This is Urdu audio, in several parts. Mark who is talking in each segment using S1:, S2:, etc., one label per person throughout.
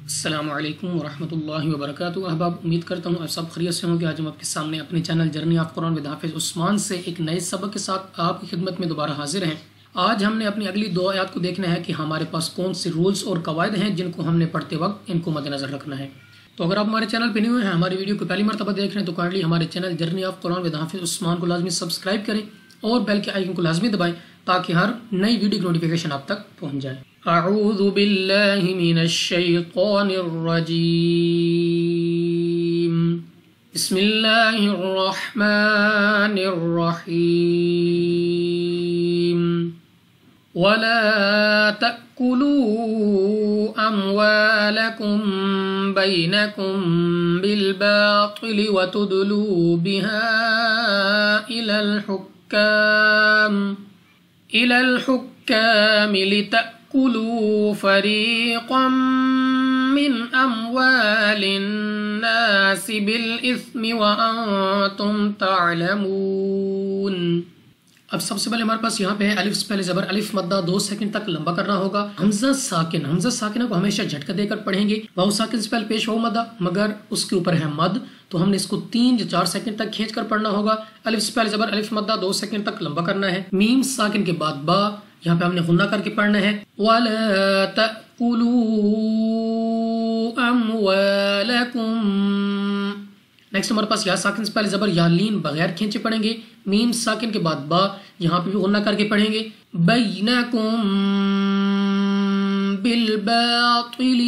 S1: السلام علیکم ورحمۃ اللہ وبرکاتہ۔ احباب، امید کرتا ہوں آپ سب خیریت سے ہوں گے۔ آج ہم آپ کے سامنے اپنے channel journey of Quran with حافظ عثمان سے ایک نئے سبق کے ساتھ آپ کی خدمت میں دوبارہ حاضر ہیں۔ آج ہم نے اپنی اگلی دو آیات کو دیکھنا ہے کہ ہمارے پاس کون سے رولز اور قواعد ہیں جن کو ہم نے پڑھتے وقت ان کو مد نظر رکھنا ہے۔ تو اگر آپ ہمارے چینل پہ نہیں ہوئے ہیں، ہماری ویڈیو کو پہلی مرتبہ دیکھ رہے ہیں، تو کائنڈلی ہمارے channel journey of Quran with حافظ عثمان کو لازمی سبسکرائب کریں اور بیل کے آئیکن کو لازمی دبائیں تاکہ ہر نئی ویڈیو کی نوٹیفیکیشن آپ تک پہنچ جائے۔ اعوذ باللہ من الشیطان الرجیم، بسم اللہ الرحمن الرحیم، ولا تأکلوا اموالکم بینکم بالباطل وتدلوا بها إلى الحكام لتأكلوا فريقا من أموال الناس بالإثم وأنتم تعلمون۔ اب سب سے پہلے ہمارے پاس یہاں پہ ہے الف سے پہلے زبر، الف مدہ 2 سیکنڈ تک لمبا کرنا ہوگا۔ حمزہ ساکنہ کو ہمیشہ جھٹکا دے کر پڑھیں گے۔ واو ساکن سے پہلے پیش واو مدہ، مگر اس کے اوپر ہے مد، تو ہم نے اس کو 3 یا 4 سیکنڈ تک کھینچ کر پڑھنا ہوگا۔ الف سے پہلے زبر، الف مدہ 2 سیکنڈ تک لمبا کرنا ہے۔ میم ساکن کے بعد با، یہاں پہ ہم نے غنہ کر کے پڑھنا ہے۔ وَلَا تَأْكُلُوا أَمْوَالَكُمْ۔ نیکسٹ ہمارے پاس یا ساکن سے پہلے زبر، یا لین بغیر کھینچے پڑھیں گے۔ میم ساکن کے بعد با، یہاں پہ بھی غنہ کر کے پڑھیں گے۔ بینکم بالباطل،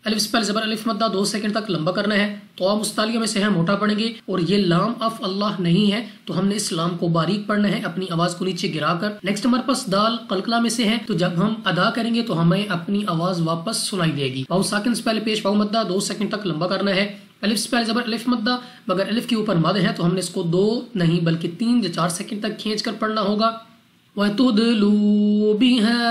S1: الف سے پہلے زبر، الف مدہ 2 سیکنڈ تک لمبا کرنا ہے۔ تو مستعلیہ میں سے ہے موٹا پڑھیں گے، اور یہ لام اف اللہ نہیں ہے تو ہم نے اس لام کو باریک پڑھنا ہے اپنی آواز کو نیچے گرا کر۔ نیکسٹ ہمارے پاس دال قلقلہ میں سے ہے، تو جب ہم ادا کریں گے تو ہمیں اپنی آواز واپس سنائی دے گی۔ واو ساکن سے پہلے پیش واو مدہ 2 سیکنڈ تک لمبا کرنا ہے۔ الف سے پہلے زبر، الف مدہ، مگر الف کے اوپر مد ہے تو ہم نے اس کو 2 نہیں بلکہ 3 یا 4 سیکنڈ تک کھینچ کر پڑھنا ہوگا۔ وَتُدْلُوا بِهَا۔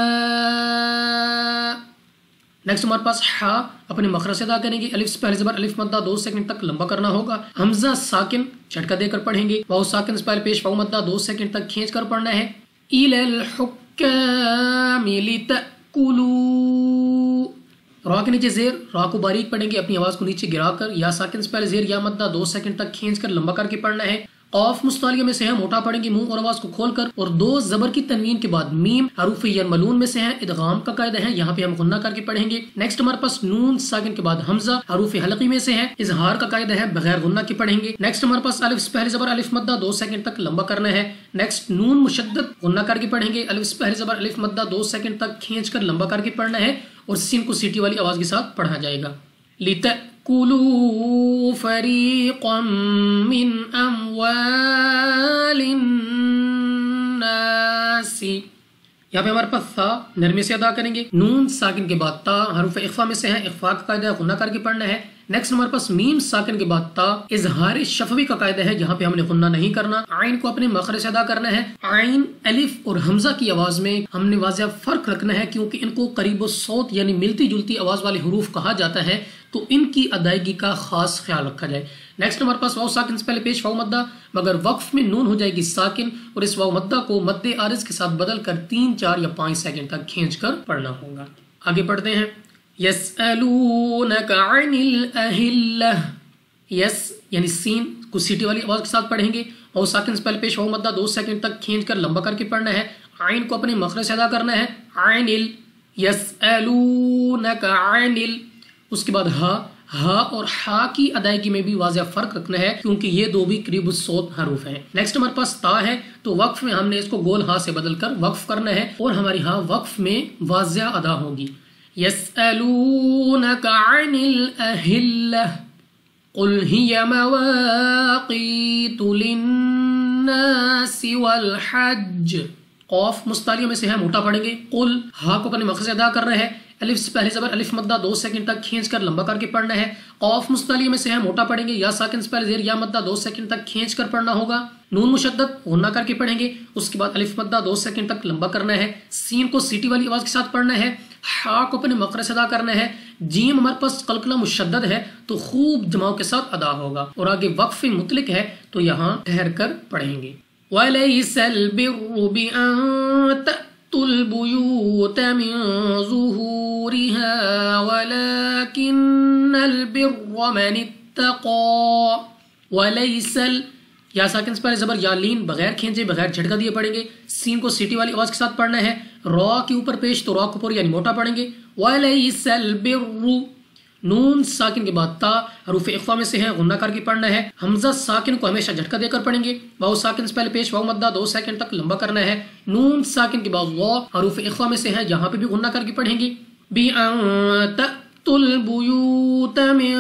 S1: نیکسٹ ہمارے پاس ہا اپنے مخرج سے ادا کریں گے۔ الف سے پہلے زبر، الف مدہ 2 سیکنڈ تک لمبا کرنا ہوگا۔ حمزہ ساکن جھٹکا دے کر پڑھیں گے۔ واو ساکن سے پہلے پیش واو مدہ 2 سیکنڈ تک کھینچ کر پڑھنا ہے۔ إِلَى الْحُكَّامِ لِتَأْكُلُوا۔ را کے نیچے زیر، را کو باریک پڑھیں گے اپنی آواز کو نیچے گرا کر۔ یا ساکن سے پہلے زیر یا مدہ 2 سیکنڈ تک کھینچ کر لمبا کر کے پڑھنا ہے۔ قاف مستعلیہ میں سے ہے موٹا پڑھیں گے منہ اور آواز کو کھول کر، اور 2 زبر کی تنوین کے بعد میم حروف یرملون میں سے ہے، ادغام کا قاعدہ ہے، یہاں پہ ہم غنہ کر کے پڑھیں گے۔ نیکسٹ ہمارے پاس نون ساکن کے بعد حمزہ حروف حلقی میں سے ہے، اظہار کا قاعدہ ہے، بغیر غنہ کے پڑھیں گے۔ نیکسٹ ہمارے پاس الف سے پہلے زبر، الف مدہ 2 سیکنڈ تک لمبا کرنا ہے۔ نیکسٹ نون مشدد غنہ کر کے پڑھیں گے۔ الف سے پہلے زبر، الف مدہ 2 سیکنڈ تک کھینچ کر لمبا کر کے پڑھنا ہے، اور سین کو سیٹی والی آواز کے ساتھ پڑھا جائے گا۔ لِتَأْكُلُوا فَرِيقًا مِّنْ أَمْوَالِ النَّاسِ۔ یہاں پہ ہمارے پاس تھا نرمی سے ادا کریں گے۔ نون ساکن کے بعد تا حروف اخفا میں سے ہے، اخفا کا قاعدہ غنہ کر کے پڑھنا ہے۔ نیکسٹ ہمارے پاس میم ساکن کے بعد تا اظہار شفوی کا قاعدہ ہے، یہاں پہ ہم نے غنہ نہیں کرنا، عین کو اپنے مخرج سے ادا کرنا ہے۔ عین، الف اور حمزہ کی آواز میں ہم نے واضح فرق رکھنا ہے، کیونکہ ان کو قریب الصوت یعنی ملتی جلتی آواز والے حروف کہا جاتا ہے، تو ان کی ادائیگی کا خاص خیال رکھا جائے۔ نیکسٹ ہمارے پاس واو ساکن سے پہلے پیش واو مدہ، مگر وقف میں نون ہو جائے گی ساکن، اور اس واو مدہ کو مد عارض کے ساتھ بدل کر 3، 4 یا 5 سیکنڈ تک کھینچ کر پڑھنا ہوگا۔ آگے پڑھتے ہیں۔ یسألونک عن الأہلہ، یس یعنی سین کو سیٹی والی آواز کے ساتھ پڑھیں گے۔ واو ساکن سے پہلے پیش واو مدہ 2 سیکنڈ تک کھینچ کر لمبا کر کے پڑھنا ہے۔ عین کو اپنے مخرج سے ادا کرنا ہے، عین ال، یسألونک عن ال۔ اس کے بعد ہا اور ہا کی ادائیگی میں بھی واضح فرق رکھنا ہے، کیونکہ یہ 2 بھی قریب الصوت حروف ہیں۔ نیکسٹ ہمارے پاس تا ہے، تو وقف میں ہم نے اس کو گول ہا سے بدل کر وقف کرنا ہے، اور ہماری ہا وقف میں واضح ادا ہوگی۔ یسألونک عن الأہلہ قل ہی مواقیت للناس والحج۔ قاف مستعلیہ میں سے ہے موٹا پڑھیں گے۔ قل، ہا کو اپنے مخرج سے ادا کر رہے ہیں۔ الف سے پہلے زبر، الف مدہ 2 سیکنڈ تک کھینچ کر لمبا کر کے پڑھنا ہے۔ قاف مستعلیہ میں سے ہے موٹا پڑھیں گے۔ یا ساکن سے پہلے زیر یا مدہ 2 سیکنڈ تک کھینچ کر پڑھنا ہوگا۔ نون مشدد غنہ کر کے پڑھیں گے، اس کے بعد الف مدہ 2 سیکنڈ تک لمبا کرنا ہے۔ سین کو سیٹی والی آواز کے ساتھ پڑھنا ہے۔ ہا کو اپنے مخرج سے ادا کرنا ہے۔ جیم ہمارے پاس قلقلہ مشدد ہے تو خوب جماؤ کے ساتھ ادا ہوگا، اور آگے وقف مطلق ہے تو یہاں ٹھہر کر پڑھیں گے۔ وَلَيْسَ الْبِرُّ بِأَن تَأْتُوا الْبُيُوتَ مِن ظُهُورِهَا وَلَا ولكن البر من اتقى وليس یا ساکن سے پہلے زبر یا لین بغیر کھینچے بغیر جھٹکا دیے پڑھیں گے. سین کو سیٹی والی آواز کے ساتھ پڑھنا ہے. را کے اوپر پیش تو را کو اوپر یعنی موٹا پڑھیں گے. وَلَيْسَ الْبِرُّ نون ساکن کے بعد تا حروف اخفا میں سے ہے غنہ کر کے پڑھنا ہے. حمزہ ساکن کو ہمیشہ جھٹکا دے کر پڑھیں گے. واو ساکن سے پہلے پیش واو مدہ 2 سیکنڈ تک لمبا کرنا ہے. نون ساکن کے بعد وا حروف اخفا میں سے ہے یہاں پہ بھی غنہ کر کے پڑھیں گے. بِأَن تَأْتُوا الْبُيُوتَ مِن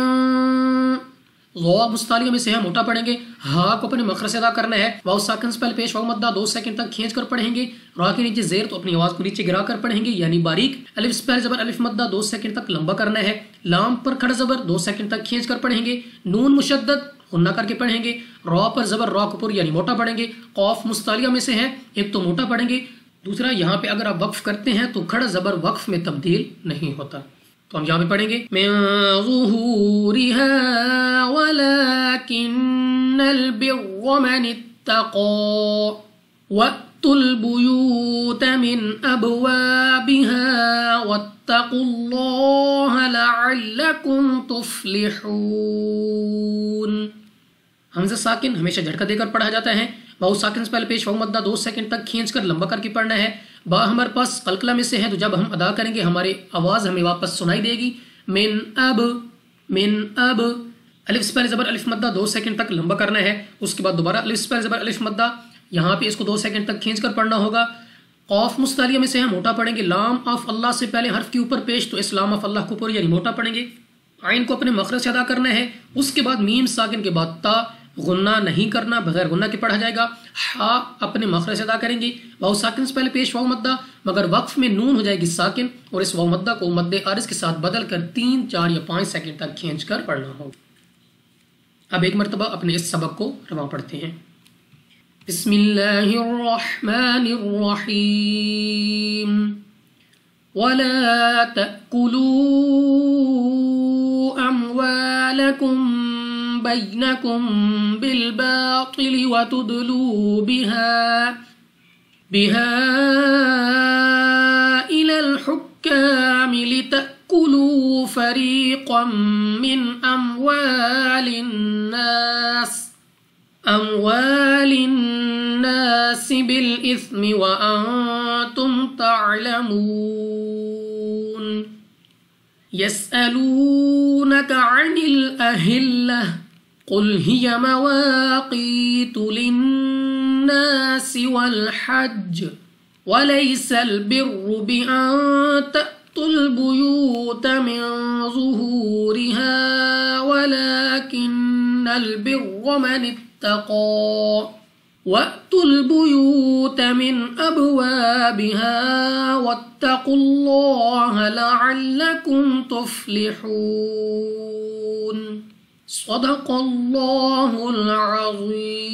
S1: وا مستعلیہ میں سے ہے موٹا پڑھیں گے. ہا کو اپنے مخرج سے ادا کرنا ہے. واو ساکن سے پہلے پیش واو مدہ 2 سیکنڈ تک کھینچ کر پڑھیں گے. را کے نیچے زیر تو اپنی آواز کو نیچے گرا کر پڑھیں گے یعنی باریک. الف سے پہلے زبر الف مدہ 2 سیکنڈ تک لمبا کرنا ہے. لام پر کھڑا زبر 2 سیکنڈ تک کھینچ کر پڑھیں گے. نون مشدد غنہ کر کے پڑھیں گے. را پر زبر را کو پر یعنی موٹا پڑھیں گے. قاف مستعلیہ میں سے ہے ایک تو موٹا پڑھیں گے دوسرا یہاں پہ اگر آپ وقف کرتے ہیں تو کھڑا زبر وقف میں تبدیل نہیں ہوتا. تو ہم یہاں پہ پڑھیں گے من ظہورها ولكن البر من اتقى واتوا البيوت من ابوابها واتقوا الله لعلكم تفلحون. حمزہ ساکن ہمیشہ جھٹکا دے کر پڑھا جاتا ہے. واو ساکن سے پہلے پیش واو مدہ 2 سیکنڈ تک کھینچ کر لمبا کر کے پڑھنا ہے. با ہمارے پاس قلقلہ میں سے ہے تو جب ہم ادا کریں گے ہماری آواز ہمیں واپس سنائی دے گی. من اب الف سے پہلے زبر الف مدہ 2 سیکنڈ تک لمبا کرنا ہے. اس کے بعد دوبارہ الف سے پہلے زبر الف مدہ یہاں پہ اس کو 2 سیکنڈ تک کھینچ کر پڑھنا ہوگا. قاف مستعلیہ میں سے ہے موٹا پڑھیں گے. لام آف اللہ سے پہلے حرف کے اوپر پیش تو اسلام آف اللہ کو اوپر یعنی موٹا پڑھیں گے. عین کو اپنے مخرج سے ادا کرنا ہے. اس کے بعد میم ساکن کے بعد تا غنہ نہیں کرنا بغیر غنہ کے پڑھا جائے گا. ہا اپنے مخرج سے ادا کریں گے. واو ساکن سے پہلے پیش واو مدہ مگر وقف میں نون ہو جائے گی ساکن اور اس واو مدہ کو مد عارض کے ساتھ بدل کر 3 4 یا 5 سیکنڈ تک کھینچ کر پڑھنا ہوگا. اب ایک مرتبہ اپنے اس سبق کو رواں پڑھتے ہیں. بسم اللہ الرحمن الرحیم ولا تأکلوا اموالکم بینکم بالباطل وتدلوا بها إلى الحكام لتأكلوا فريقا من أموال الناس بالإثم وأنتم تعلمون. يسألونك عن الأهلة قل هي مواقيت للناس والحج وليس البر بأن تأتوا البيوت من ظهورها ولكن البر من اتقى واتوا البيوت من أبوابها واتقوا الله لعلكم تفلحون. صدق اللہ العظیم.